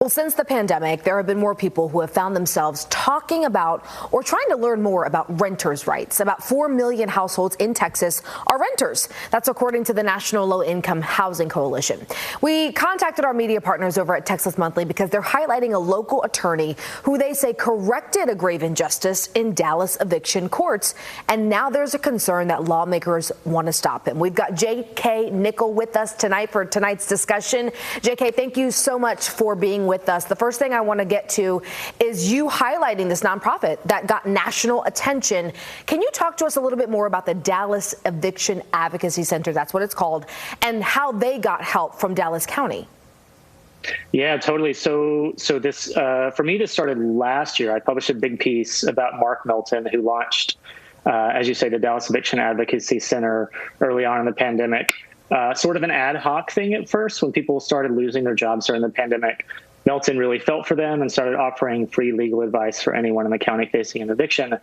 Well, since the pandemic, there have been more people who have found themselves talking about or trying to learn more about renters' rights. About 4 million households in Texas are renters. That's according to the National Low-Income Housing Coalition. We contacted our media partners over at Texas Monthly because they're highlighting a local attorney who they say corrected a grave injustice in Dallas eviction courts. And now there's a concern that lawmakers want to stop him. We've got J.K. Nickell with us tonight for tonight's discussion. J.K., thank you so much for being with us. The first thing I want to get to is you highlighting this nonprofit that got national attention. Can you talk to us a little bit more about the Dallas Eviction Advocacy Center, that's what it's called, and how they got help from Dallas County? Yeah, totally. So this, for me, this started last year. I published a big piece about Mark Melton, who launched, as you say, the Dallas Eviction Advocacy Center early on in the pandemic. Sort of an ad hoc thing at first when people started losing their jobs during the pandemic. Melton really felt for them and started offering free legal advice for anyone in the county facing an eviction.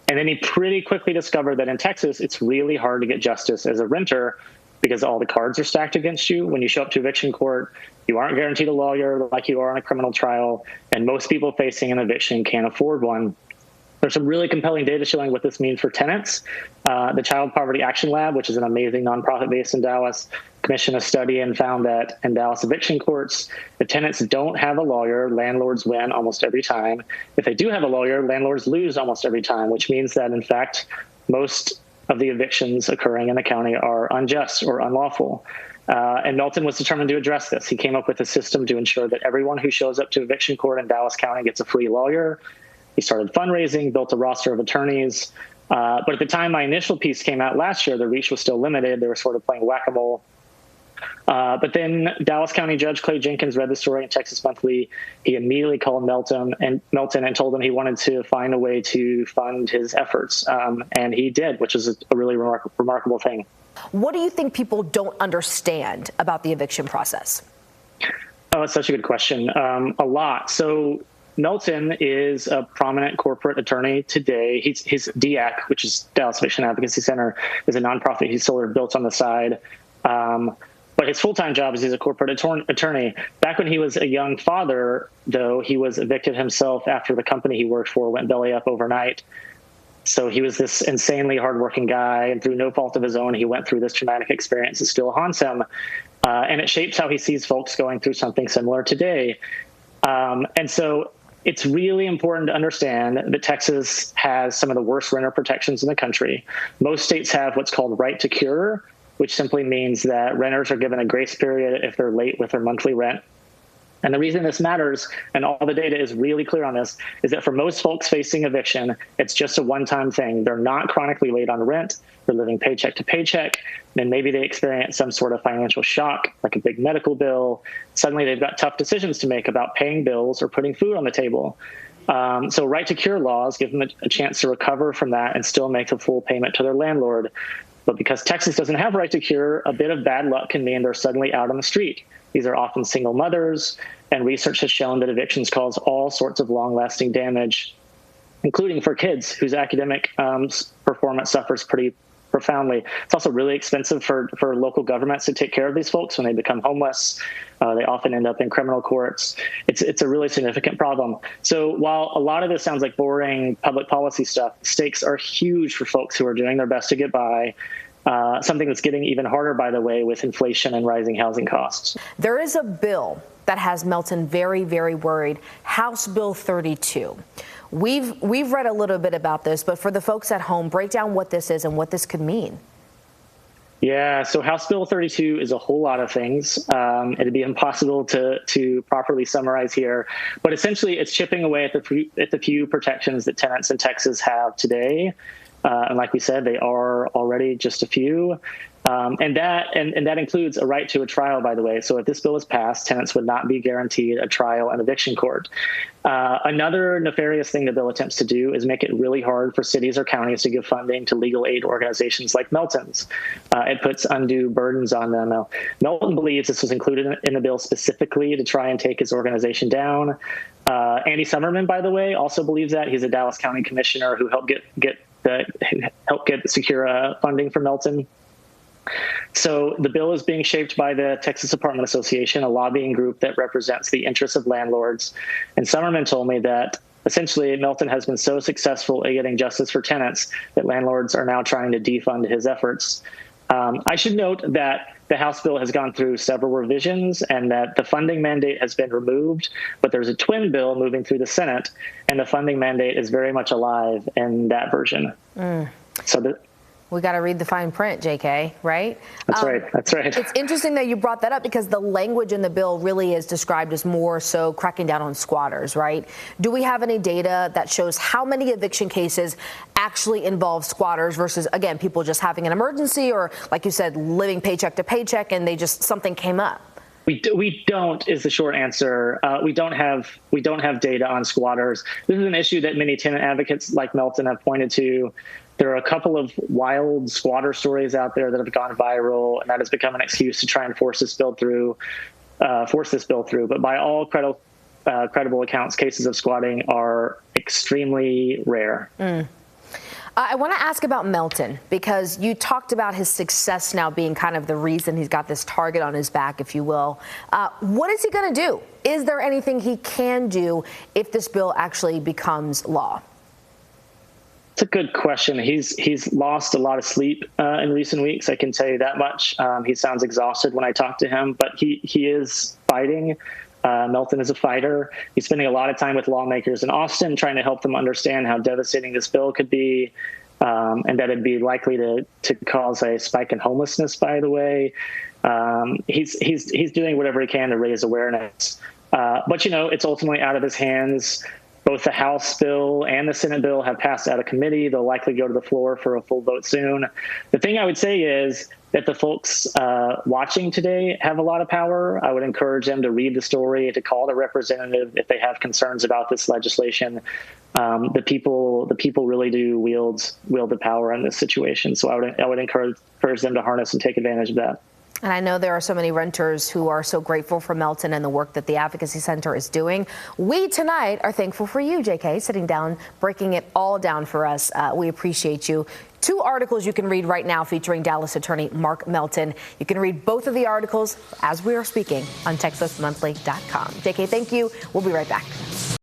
And then he pretty quickly discovered that in Texas, it's really hard to get justice as a renter because all the cards are stacked against you. When you show up to eviction court, you aren't guaranteed a lawyer like you are on a criminal trial, and most people facing an eviction can't afford one. There's some really compelling data showing what this means for tenants. The Child Poverty Action Lab, which is an amazing nonprofit based in Dallas, commissioned a study and found that in Dallas eviction courts, if tenants don't have a lawyer, landlords win almost every time. If they do have a lawyer, landlords lose almost every time, which means that, in fact, most of the evictions occurring in the county are unjust or unlawful. And Melton was determined to address this. He came up with a system to ensure that everyone who shows up to eviction court in Dallas County gets a free lawyer. He started fundraising, built a roster of attorneys. But at the time my initial piece came out last year, the reach was still limited. They were sort of playing whack-a-mole. But then Dallas County Judge Clay Jenkins read the story in Texas Monthly. He immediately called Melton and told him he wanted to find a way to fund his efforts. And he did, which is a really remarkable thing. What do you think people don't understand about the eviction process? Oh, that's such a good question. A lot. So Melton is a prominent corporate attorney today. His DEAC, which is Dallas Eviction Advocacy Center, is a nonprofit he's sort of built on the side. But his full-time job is he's a corporate attorney. Back when he was a young father, though, he was evicted himself after the company he worked for went belly up overnight. So he was this insanely hardworking guy, and through no fault of his own, he went through this traumatic experience that still haunts him. And it shapes how he sees folks going through something similar today. And so it's really important to understand that Texas has some of the worst renter protections in the country. Most states have what's called right to cure, which simply means that renters are given a grace period if they're late with their monthly rent. And the reason this matters, and all the data is really clear on this, is that for most folks facing eviction, it's just a one-time thing. They're not chronically late on rent. They're living paycheck to paycheck. And maybe they experience some sort of financial shock, like a big medical bill. Suddenly they've got tough decisions to make about paying bills or putting food on the table. So right to cure laws give them a chance to recover from that and still make a full payment to their landlord. But because Texas doesn't have right to cure, a bit of bad luck can mean they're suddenly out on the street. These are often single mothers, and research has shown that evictions cause all sorts of long-lasting damage, including for kids whose academic performance suffers pretty profoundly. It's also really expensive for local governments to take care of these folks when they become homeless. They often end up in criminal courts. It's a really significant problem. So while a lot of this sounds like boring public policy stuff, stakes are huge for folks who are doing their best to get by. Something that's getting even harder, by the way, with inflation and rising housing costs. There is a bill that has Melton very, very worried, House Bill 32. We've read a little bit about this, but for the folks at home, break down what this is and what this could mean. Yeah, so House Bill 32 is a whole lot of things. It'd be impossible to properly summarize here, but essentially it's chipping away at the few protections that tenants in Texas have today. And like we said, they are already just a few. And that includes a right to a trial, by the way. So if this bill is passed, tenants would not be guaranteed a trial in eviction court. Another nefarious thing the bill attempts to do is make it really hard for cities or counties to give funding to legal aid organizations like Melton's. It puts undue burdens on them. Now, Melton believes this was included in the bill specifically to try and take his organization down. Andy Summerman, by the way, also believes that. He's a Dallas County commissioner who helped get secure funding for Melton. So the bill is being shaped by the Texas Apartment Association, a lobbying group that represents the interests of landlords. And Summerman told me that essentially Melton has been so successful at getting justice for tenants that landlords are now trying to defund his efforts. I should note that the House bill has gone through several revisions and that the funding mandate has been removed, but there's a twin bill moving through the Senate, and the funding mandate is very much alive in that version. So we got to read the fine print, JK, right? That's right. That's right. It's interesting that you brought that up because the language in the bill really is described as more so cracking down on squatters, right? Do we have any data that shows how many eviction cases actually involve squatters versus, again, people just having an emergency or, like you said, living paycheck to paycheck and something came up? We don't is the short answer. We don't have data on squatters. This is an issue that many tenant advocates like Melton have pointed to. There are a couple of wild squatter stories out there that have gone viral, and that has become an excuse to try and force this bill through. But by all credible accounts, cases of squatting are extremely rare. I want to ask about Melton because you talked about his success now being kind of the reason he's got this target on his back, if you will. What is he going to do? Is there anything he can do if this bill actually becomes law? It's a good question. He's lost a lot of sleep in recent weeks. I can tell you that much. He sounds exhausted when I talk to him, but he is fighting. Melton is a fighter. He's spending a lot of time with lawmakers in Austin trying to help them understand how devastating this bill could be, and that it'd be likely to cause a spike in homelessness, by the way. He's doing whatever he can to raise awareness. But, it's ultimately out of his hands. Both the House bill and the Senate bill have passed out of committee. They'll likely go to the floor for a full vote soon. The thing I would say is that the folks watching today have a lot of power. I would encourage them to read the story, to call the representative if they have concerns about this legislation. The people really do wield the power in this situation. So I would encourage them to harness and take advantage of that. And I know there are so many renters who are so grateful for Melton and the work that the Advocacy Center is doing. We tonight are thankful for you, JK, sitting down, breaking it all down for us. We appreciate you. 2 articles you can read right now featuring Dallas attorney Mark Melton. You can read both of the articles as we are speaking on TexasMonthly.com. JK, thank you. We'll be right back.